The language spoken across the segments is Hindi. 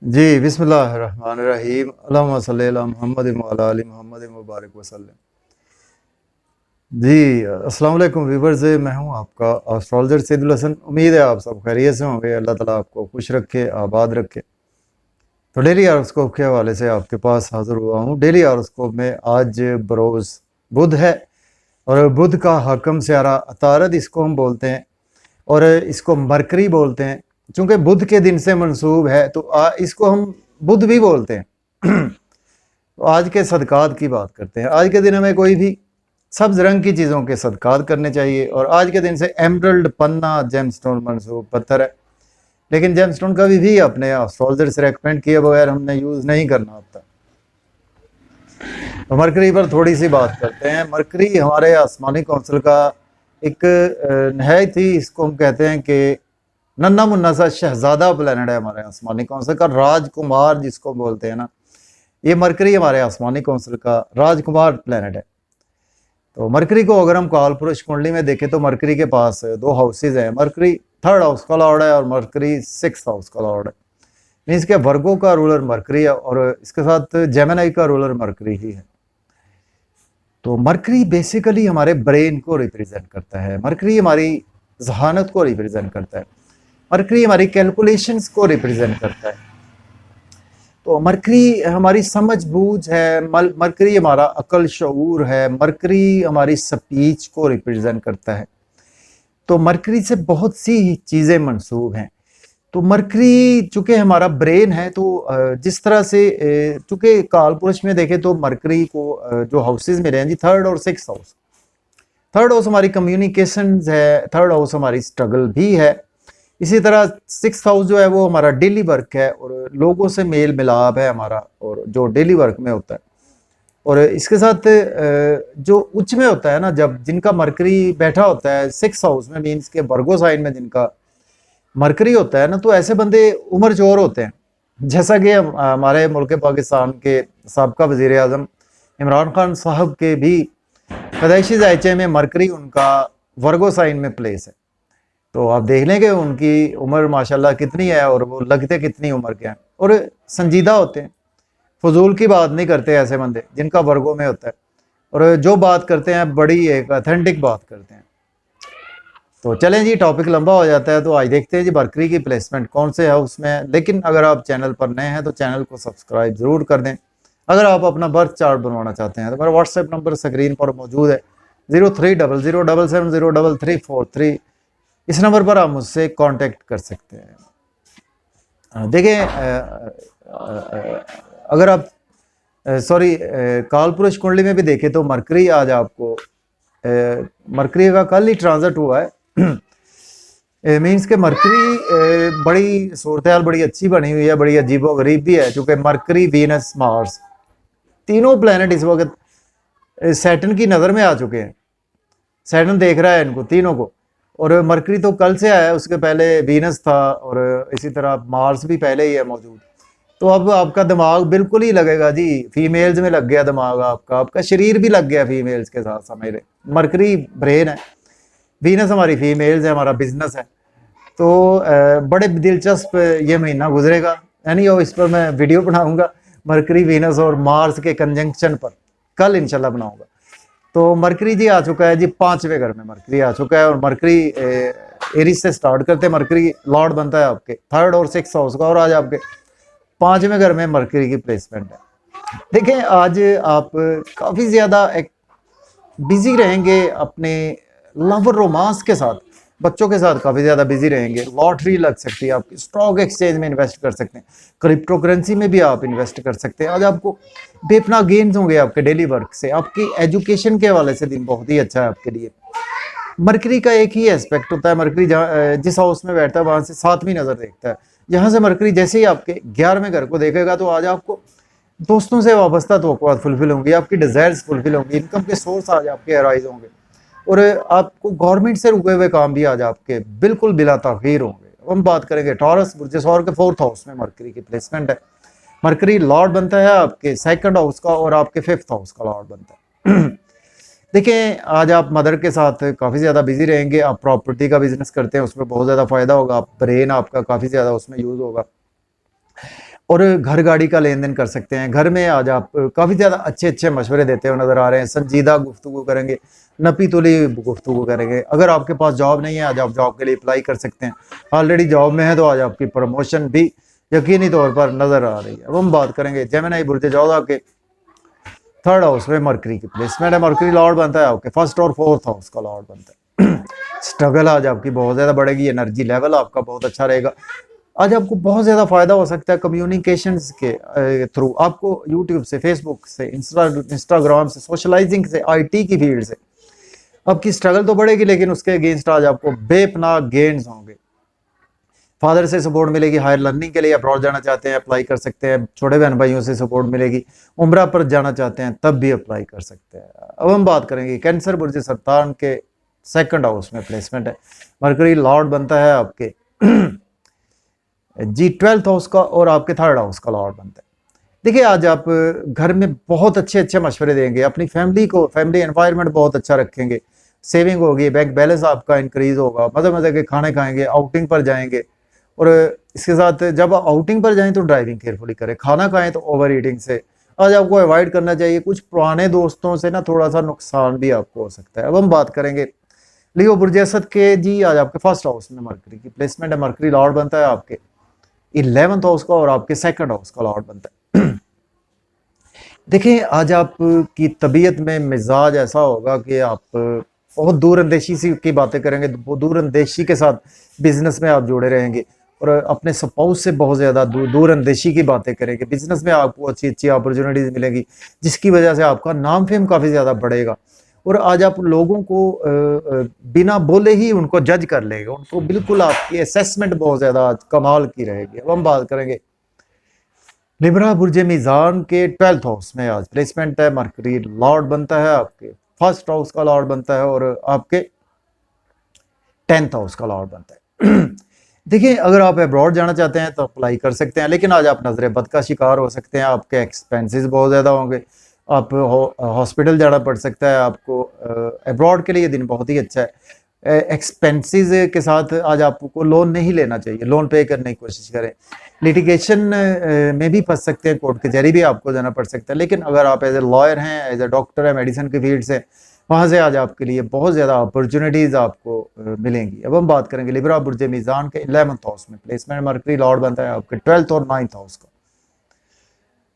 जी बिस्मिल्लाहिर्रहमानिर्रहीम अल्लाहुम्मा सल्ली अला मुहम्मद व अला आलि मुहम्मद मुबारक वसल्लम। जी अस्सलाम वालेकुम व्यूवर्स, मैं हूं आपका एस्ट्रोलॉजर सैदुल हसन। उम्मीद है आप सब खैरियत से होंगे। अल्लाह ताला आपको खुश रखे, आबाद रखे। तो डेली हॉरोस्कोप के हवाले से आपके पास हाजिर हुआ हूं। डेली हॉरोस्कोप में आज बरोज़ बुध है और बुध का हाकम स्यारा अतारद इसको हम बोलते हैं और इसको मरकरी बोलते हैं। चूंकि बुध के दिन से मंसूब है तो इसको हम बुध भी बोलते हैं। तो आज के सदकात की बात करते हैं। आज के दिन हमें कोई भी सब्ज रंग की चीज़ों के सदकात करने चाहिए और आज के दिन से एमरल्ड पन्ना जेमस्टोन मंसूब पत्थर है, लेकिन जेमस्टोन कभी भी अपने एस्ट्रोलॉजर से रेकमेंड किए बगैर हमने यूज़ नहीं करना होता। तो मरकरी पर थोड़ी सी बात करते हैं। मरकरी हमारे आसमानी कौंसिल का एक नहायत ही, इसको हम कहते हैं कि नन्ना मुन्ना सा शहजादा प्लैनेट है हमारे आसमानी कौंसिल का। राजकुमार जिसको बोलते हैं ना, ये मरकरी हमारे आसमानी कौंसिल का राजकुमार प्लैनेट है। तो मरकरी को अगर हम काल पुरुष कुंडली में देखें तो मरकरी के पास दो हाउसेज हैं। मरकरी 3rd हाउस का लॉर्ड है और मरकरी 6th हाउस का लॉर्ड है। मीन्स के वर्गो का रूलर मरकरी है और इसके साथ जेमिनी का रूलर मरकरी ही है। तो मरकरी बेसिकली हमारे ब्रेन को रिप्रेजेंट करता है। मरकरी हमारी जहानत को रिप्रेजेंट करता है। मरकरी हमारी कैलकुलेशंस को रिप्रेजेंट करता है। तो मरकरी हमारी समझ बूझ है, मरकरी हमारा अकल शऊर है, मरकरी हमारी स्पीच को रिप्रेजेंट करता है। तो मरकरी से बहुत सी चीज़ें मंसूब हैं। तो मरकरी चूँकि हमारा ब्रेन है, तो जिस तरह से चूँकि काल पुरुष में देखें तो मरकरी को जो हाउसेज में हैं जी 3rd और 6th हाउस। 3rd हाउस हमारी कम्युनिकेशंस है, 3rd हाउस हमारी स्ट्रगल भी है। इसी तरह 6th हाउस जो है वो हमारा डेली वर्क है और लोगों से मेल मिलाप है हमारा, और जो डेली वर्क में होता है। और इसके साथ जो उच्च में होता है ना, जब जिनका मरकरी बैठा होता है 6th हाउस में, मीन्स के वर्गो साइन में जिनका मरकरी होता है ना, तो ऐसे बंदे उम्र चोर होते हैं। जैसा कि हमारे मुल्क पाकिस्तान के साबका वज़ीर आज़म इमरान खान साहब के भी पैदाइशी जायचे में मरकरी उनका वर्गो साइन में प्लेस है। तो आप देख लें कि उनकी उम्र माशाल्लाह कितनी है और वो लगते कितनी उम्र के हैं और संजीदा होते हैं। फजूल की बात नहीं करते ऐसे बंदे जिनका वर्गों में होता है, और जो बात करते हैं बड़ी एक ऑथेंटिक बात करते हैं। तो चलें जी, टॉपिक लंबा हो जाता है तो आज देखते हैं जी मरकरी की प्लेसमेंट कौन से हाउस में है। लेकिन अगर आप चैनल पर नए हैं तो चैनल को सब्सक्राइब ज़रूर कर दें। अगर आप अपना बर्थ चार्ट बनवाना चाहते हैं तो मेरा व्हाट्सएप नंबर स्क्रीन पर मौजूद है 0300770343। इस नंबर पर आप मुझसे कांटेक्ट कर सकते हैं। देखें, अगर आप काल पुरुष कुंडली में भी देखें तो मरकरी आज आपको मरकरी का कल ही ट्रांजिट हुआ है। मीन्स के मरकरी बड़ी सूरत हाल बड़ी अच्छी बनी हुई है, बड़ी अजीबो गरीब भी है। चूँकि मरकरी, वीनस, मार्स तीनों प्लैनेट इस वक्त सैटर्न की नज़र में आ चुके हैं। सैटर्न देख रहा है इनको तीनों को, और मरकरी तो कल से आया है, उसके पहले वीनस था और इसी तरह मार्स भी पहले ही है मौजूद। तो अब आपका दिमाग बिल्कुल ही लगेगा जी, फीमेल्स में लग गया दिमाग आपका शरीर भी लग गया फीमेल्स के साथ। समझ रहे, मरकरी ब्रेन है, वीनस हमारी फीमेल्स है, हमारा बिजनेस है। तो बड़े दिलचस्प ये महीना गुजरेगा। यानी इस पर मैं वीडियो बनाऊंगा मरकरी, वीनस और मार्स के कंजंक्शन पर, कल इंशाल्लाह बनाऊंगा। तो मरकरी जी आ चुका है जी 5वें घर में मरकरी आ चुका है, और मरकरी एरिस से स्टार्ट करते हैं। मरकरी लॉर्ड बनता है आपके 3rd और 6th हाउस का, और आज आपके 5वें घर में मरकरी की प्लेसमेंट है। देखें, आज आप काफ़ी ज़्यादा एक बिजी रहेंगे अपने लव रोमांस के साथ, बच्चों के साथ काफ़ी ज़्यादा बिजी रहेंगे। लॉटरी लग सकती है आपकी, स्टॉक एक्सचेंज में इन्वेस्ट कर सकते हैं, क्रिप्टो करेंसी में भी आप इन्वेस्ट कर सकते हैं। आज आपको बेपनाह गेन्स होंगे आपके डेली वर्क से। आपकी एजुकेशन के हवाले से दिन बहुत ही अच्छा है आपके लिए। मरकरी का एक ही एस्पेक्ट होता है, मरकरी जिस हाउस में बैठता है वहाँ से 7वीं नज़र देखता है। यहाँ से मरकरी जैसे ही आपके 11वें घर को देखेगा तो आज आपको दोस्तों से वाबस्ता तवक्कुआत फुलफिल होंगी, आपकी डिज़ायर्स फुलफिल होंगी, इनकम के सोर्स आज आपके अराइज होंगे, और आपको गवर्नमेंट से रुके हुए काम भी आज आपके बिल्कुल बिला ताख़ीर होंगे। हम बात करेंगे टॉरस बुर्ज सौर के 4th हाउस में मरकरी की प्लेसमेंट है। मरकरी लॉर्ड बनता है आपके 2nd हाउस का और आपके 5th हाउस का लॉर्ड बनता है। देखें, आज आप मदर के साथ काफ़ी ज़्यादा बिजी रहेंगे। आप प्रॉपर्टी का बिजनेस करते हैं, उसमें बहुत ज़्यादा फ़ायदा होगा। आप ब्रेन आपका काफ़ी ज़्यादा उसमें यूज़ होगा। और घर गाड़ी का लेन देन कर सकते हैं। घर में आज आप काफ़ी ज़्यादा अच्छे अच्छे मशवरे देते हुए नज़र आ रहे हैं, संजीदा गुफ्तगू करेंगे, नपी तुली गुफ्तगू करेंगे। अगर आपके पास जॉब नहीं है, आज आप जॉब के लिए अप्लाई कर सकते हैं। ऑलरेडी जॉब में है तो आज आपकी प्रमोशन भी यकीनी तौर पर नज़र आ रही है। अब हम बात करेंगे जेमिनी बुर्ज जोधा के थर्ड हाउस में मरकरी की प्लेसमेंट है। मरकरी लॉर्ड बनता है आपके फर्स्ट और फोर्थ हाउस का लॉर्ड बनता है। स्ट्रगल आज आपकी बहुत ज़्यादा बढ़ेगी, एनर्जी लेवल आपका बहुत अच्छा रहेगा। आज आपको बहुत ज़्यादा फायदा हो सकता है कम्युनिकेशंस के थ्रू। आपको यूट्यूब से, फेसबुक से, इंस्टाग्राम से, सोशलाइजिंग से, आईटी की फील्ड से आपकी स्ट्रगल तो बढ़ेगी, लेकिन उसके अगेंस्ट आज आपको बेपनाह गेन्स होंगे। फादर से सपोर्ट मिलेगी, हायर लर्निंग के लिए अब्रॉड जाना चाहते हैं अप्लाई कर सकते हैं। छोटे बहन भाइयों से सपोर्ट मिलेगी, उम्रा पर जाना चाहते हैं तब भी अप्लाई कर सकते हैं। अब हम बात करेंगे कैंसर बुर्ज सरतान के सेकंड हाउस में प्लेसमेंट है। मरकरी लॉर्ड बनता है आपके जी 12th हाउस का और आपके थर्ड हाउस का लॉर्ड बनता है। देखिए आज आप घर में बहुत अच्छे अच्छे मशवरे देंगे, अपनी फैमिली को, फैमिली एनवायरनमेंट बहुत अच्छा रखेंगे, सेविंग होगी, बैंक बैलेंस आपका इंक्रीज होगा, मज़े मज़े के खाने खाएंगे, आउटिंग पर जाएंगे। और इसके साथ जब आउटिंग पर जाएं तो ड्राइविंग केयरफुली करें, खाना खाएं तो ओवर ईटिंग से आज आपको अवॉइड करना चाहिए। कुछ पुराने दोस्तों से ना थोड़ा सा नुकसान भी आपको हो सकता है। अब हम बात करेंगे लियो बुर्ज असद के जी। आज आपके फर्स्ट हाउस में मरकरी की प्लेसमेंट है। मरकरी लॉर्ड बनता है आपके 11th हाउस का और आपके सेकंड हाउस का लॉर्ड बनता है। देखिए आज आपकी तबीयत में मिजाज ऐसा होगा कि आप बहुत दूर अंदेशी सी की बातें करेंगे, दूर अंदेशी के साथ बिजनेस में आप जुड़े रहेंगे और अपने स्पाउस से बहुत ज़्यादा दूर अंदेशी की बातें करेंगे। बिजनेस में आपको अच्छी अच्छी अपॉर्चुनिटीज़ मिलेंगी, जिसकी वजह से आपका नाम फेम काफ़ी ज़्यादा बढ़ेगा। और आज आप लोगों को बिना बोले ही उनको जज कर लेंगे, उनको बिल्कुल आपकी असेसमेंट बहुत ज़्यादा कमाल की रहेगी। अब हम बात करेंगे लिब्रा बुर्ज मीज़ान के 12th हाउस में आज प्लेसमेंट है। मरकरी लॉर्ड बनता है आपके फर्स्ट हाउस का लॉर्ड बनता है और आपके 10th हाउस का लॉर्ड बनता है। देखिए अगर आप अब्रॉड जाना चाहते हैं तो अप्लाई कर सकते हैं, लेकिन आज आप नजर बद का शिकार हो सकते हैं। आपके एक्सपेंसेस बहुत ज़्यादा होंगे, आप हॉस्पिटल जाना पड़ सकता है आपको। अब्रॉड के लिए दिन बहुत ही अच्छा है। एक्सपेंसेस के साथ आज आपको लोन नहीं लेना चाहिए, लोन पे करने की कोशिश करें। लिटिगेशन में भी फंस सकते हैं, कोर्ट कचहरी भी आपको जाना पड़ सकता है। लेकिन अगर आप एज ए लॉयर हैं, एज ए डॉक्टर है, मेडिसिन की फील्ड से, वहाँ से आज आपके लिए बहुत ज़्यादा अपॉर्चुनिटीज़ आपको मिलेंगी। अब हम बात करेंगे लिब्रा बुर्ज मीज़ान के 11th हाउस में प्लेसमेंट। मरकरी लॉर्ड बनता है आपके 12th और 9th हाउस का।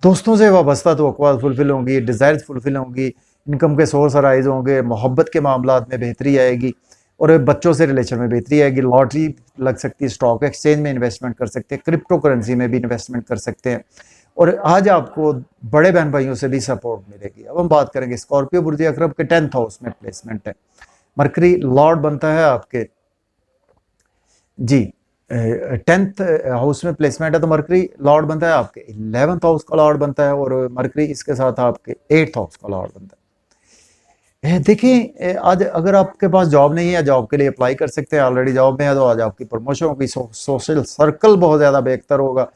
दोस्तों से वाबस्ता तवक्कुआत फुलफिल होंगी, डिज़ायर्स फुलफिल होंगी, इनकम के सोर्स अराइज होंगे, मोहब्बत के मामलात में बेहतरी आएगी और बच्चों से रिलेशन में बेहतरी आएगी। लॉटरी लग सकती है, स्टॉक एक्सचेंज में इन्वेस्टमेंट कर सकते हैं, क्रिप्टो करेंसी में भी इन्वेस्टमेंट कर सकते हैं और आज आपको बड़े बहन भाइयों से भी सपोर्ट मिलेगी। अब हम बात करेंगे स्कॉर्पियो बुर्ज अकरब के 10th हाउस में प्लेसमेंट है। मरकरी लॉर्ड बनता है आपके जी 10th हाउस में प्लेसमेंट है, तो मरकरी लॉर्ड बनता है आपके 11th हाउस का लॉर्ड बनता है और मरकरी इसके साथ आपके 8th हाउस का लॉर्ड बनता है। देखिए आज अगर आपके पास जॉब नहीं है, जॉब के लिए अप्लाई कर सकते हैं। ऑलरेडी जॉब में है तो आज आपकी प्रमोशन होगी, सोशल सर्कल बहुत ज़्यादा बेहतर होगा,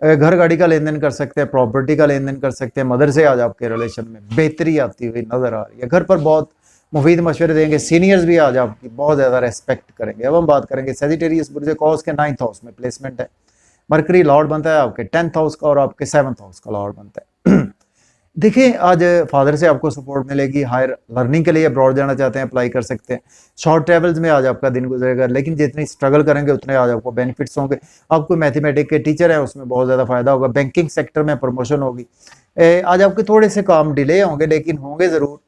घर गाड़ी का लेन देन कर सकते हैं, प्रॉपर्टी का लेन देन कर सकते हैं। मदर से आज आपके रिलेशन में बेहतरी आती हुई नजर आ रही है। घर पर बहुत मुफीद मशवरे देंगे, सीनियर्स भी आज आपकी बहुत ज़्यादा रेस्पेक्ट करेंगे। अब हम बात करेंगे सेजिटेरियस बुर्ज कॉस के 9th हाउस में प्लेसमेंट है। मरकरी लॉर्ड बनता है आपके 10th हाउस का और आपके 7th हाउस का लॉर्ड बनता है। देखिए आज फादर से आपको सपोर्ट मिलेगी, हायर लर्निंग के लिए अब्रॉड जाना चाहते हैं अप्लाई कर सकते हैं। शॉर्ट ट्रेवल्स में आज आपका दिन गुजरेगा, लेकिन जितनी स्ट्रगल करेंगे उतने आज आपको बेनिफिट्स होंगे। आपको मैथमेटिक्स के टीचर हैं उसमें बहुत ज़्यादा फायदा होगा। बैंकिंग सेक्टर में प्रमोशन होगी। आज आपके थोड़े से काम डिले होंगे, लेकिन होंगे ज़रूर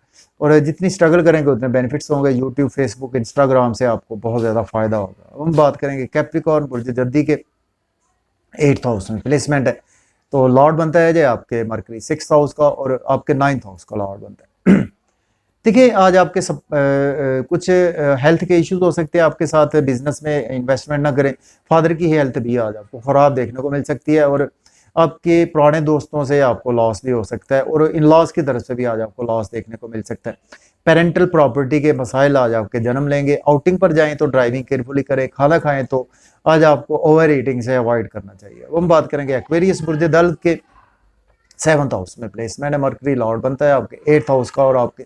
और जितनी स्ट्रगल करेंगे उतने बेनिफिट्स होंगे। यूट्यूब, फेसबुक, इंस्टाग्राम से आपको बहुत ज़्यादा फायदा होगा। अब हम बात करेंगे कैप्रिकॉर्न बुर्ज जद्दी के 8th हाउस में प्लेसमेंट है, तो लॉर्ड बनता है जो आपके मरकरी 6th हाउस का और आपके 9th हाउस का लॉर्ड बनता है। देखिए आज आपके सब कुछ हेल्थ के इश्यूज हो सकते हैं आपके साथ, बिजनेस में इन्वेस्टमेंट ना करें। फादर की हेल्थ भी आज आपको खराब देखने को मिल सकती है और आपके पुराने दोस्तों से आपको लॉस भी हो सकता है और इन लॉस की तरफ से भी आज आपको लॉस देखने को मिल सकता है। पेरेंटल प्रॉपर्टी के मसाइल आज आपके जन्म लेंगे। आउटिंग पर जाएं तो ड्राइविंग केयरफुली करें, खाना खाएं तो आज आपको ओवर ईटिंग से अवॉइड करना चाहिए। अब हम बात करेंगे एक्वेरियस बुर्ज दल के 7th हाउस में प्लेसमेंट है। मरकरी लॉर्ड बनता है आपके 8th हाउस का और आपके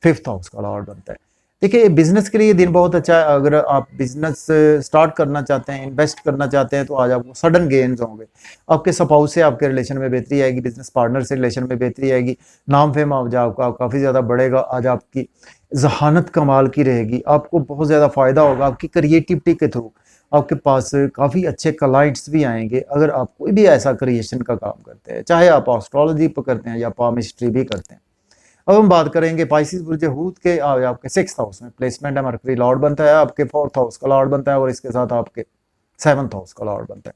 5th हाउस का लॉर्ड बनता है। देखिए बिजनेस के लिए ये दिन बहुत अच्छा है। अगर आप बिजनेस स्टार्ट करना चाहते हैं, इन्वेस्ट करना चाहते हैं, तो आज आपको सडन गेन्स होंगे। आपके स्पाउस से आपके रिलेशन में बेहतरी आएगी, बिजनेस पार्टनर से रिलेशन में बेहतरी आएगी, नाम फेम आप आपका काफ़ी ज़्यादा बढ़ेगा। आज आपकी जहानत कमाल की रहेगी, आपको बहुत ज़्यादा फ़ायदा होगा आपकी क्रिएटिविटी के थ्रू। आपके पास काफ़ी अच्छे क्लाइंट्स भी आएंगे अगर आप कोई भी ऐसा क्रिएशन का काम करते हैं, चाहे आप एस्ट्रोलॉजी पर करते हैं या पामिस्ट्री भी करते हैं। अब हम बात करेंगे पाइसिस बुर्ज हूत के आपके 6th हाउस में प्लेसमेंट है। मरकरी लॉर्ड बनता है, आपके 4th हाउस का लॉर्ड बनता है, और इसके साथ आपके 7th हाउस का लॉर्ड बनता है।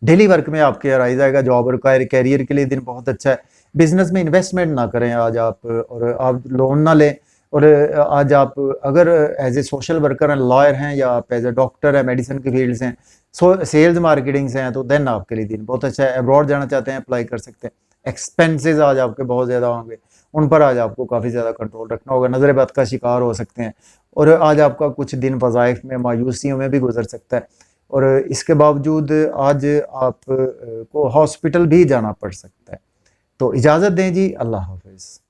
डेली वर्क में आपके राइज आएगा, जॉब और कैरियर के लिए दिन बहुत अच्छा है। बिजनेस में इन्वेस्टमेंट ना करें आज आप, और आप लोन ना लें। और आज आप अगर एज ए सोशल वर्कर हैं, लॉयर हैं, या आप एज ए डॉक्टर है, मेडिसिन की फील्ड हैं, सेल्स मार्केटिंग से हैं, तो देन आपके लिए दिन बहुत अच्छा है। अब्रॉड जाना चाहते हैं, अप्लाई कर सकते हैं। एक्सपेंसेस आज आपके बहुत ज़्यादा होंगे, उन पर आज आपको काफ़ी ज़्यादा कंट्रोल रखना होगा, नज़र बद का शिकार हो सकते हैं। और आज आपका कुछ दिन वज़ाइफ में मायूसियों में भी गुजर सकता है, और इसके बावजूद आज आप को हॉस्पिटल भी जाना पड़ सकता है। तो इजाज़त दें जी, अल्लाह हाफ़िज़।